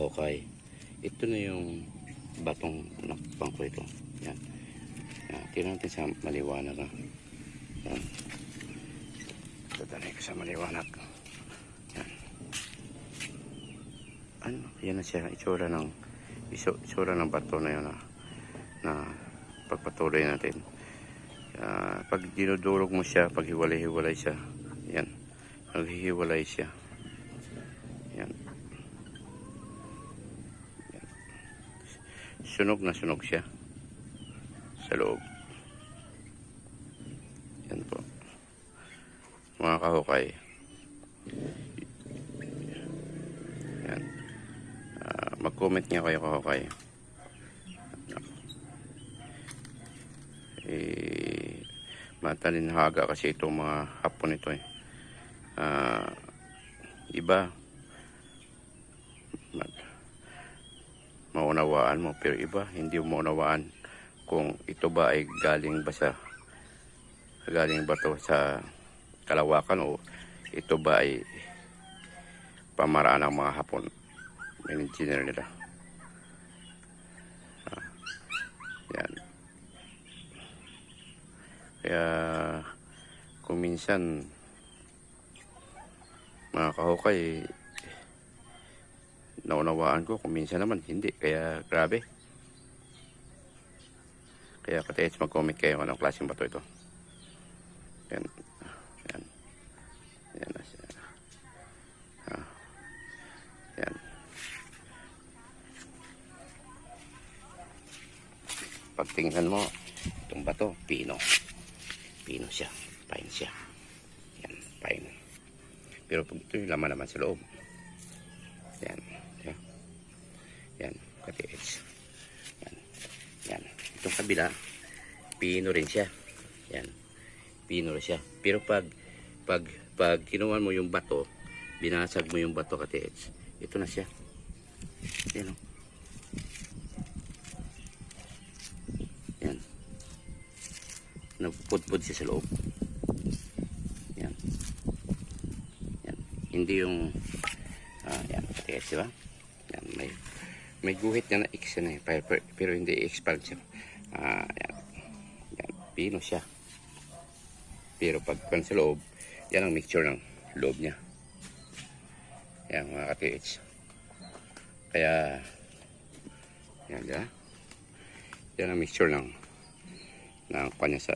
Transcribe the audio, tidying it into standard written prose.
kahukay. Ito na yung batong nakpang ko ito. Yan. Yan. Tingnan natin sa maliwanag. Yan. Tatanay ko sa maliwanag. Yan. Ano? Yan na siya. Itsura ng bato na yun na pagpatuloy natin. Pag dinudurog mo siya, pag hiwalay-hiwalay siya. Yan. Naghihiwalay siya. Yan. Yan. Sunog na sunog siya sa loob. Yan po. Mga kahukay. Yan. Mag-comment nga kayo kahukay. Matalinhaga kasi itong mga hapon ito eh. Iba maunawaan mo, pero iba hindi mo maunawaan kung ito ba ay galing ba to sa kalawakan o ito ba ay pamaraan ng mga hapon, engineer nila. Yan. Kaya kung minsan mga kahukay, naunawaan ko, kung minsan naman hindi, kaya grabe. Kaya katayos mag-comment kayo kung anong klaseng bato ito. Yan. Yan. Yan na siya. Yan. Pagtingnan mo itong bato, pino siya, pine siya. Yan, pine. Pero pag ito yung laman naman sa loob. Yan. Yan. Yan. Katiits. Yan. Yan. Itong kabila, pino rin siya. Yan. Pino rin siya. Pero pag kinuha mo yung bato, binasag mo yung bato, katiits, ito na siya. Yan o. Yan. Nagpudpud siya sa loob. Yan. Yan. Hindi yung yan, katigas, diba? Yan, may guhit na na-X na eh, pero hindi expand siya. Yan. Yan, pino siya. Pero pag sa loob, yan ang mixture ng loob niya. Yan, mga katigas. Kaya, yan, diba? Yan ang mixture ng kanya sa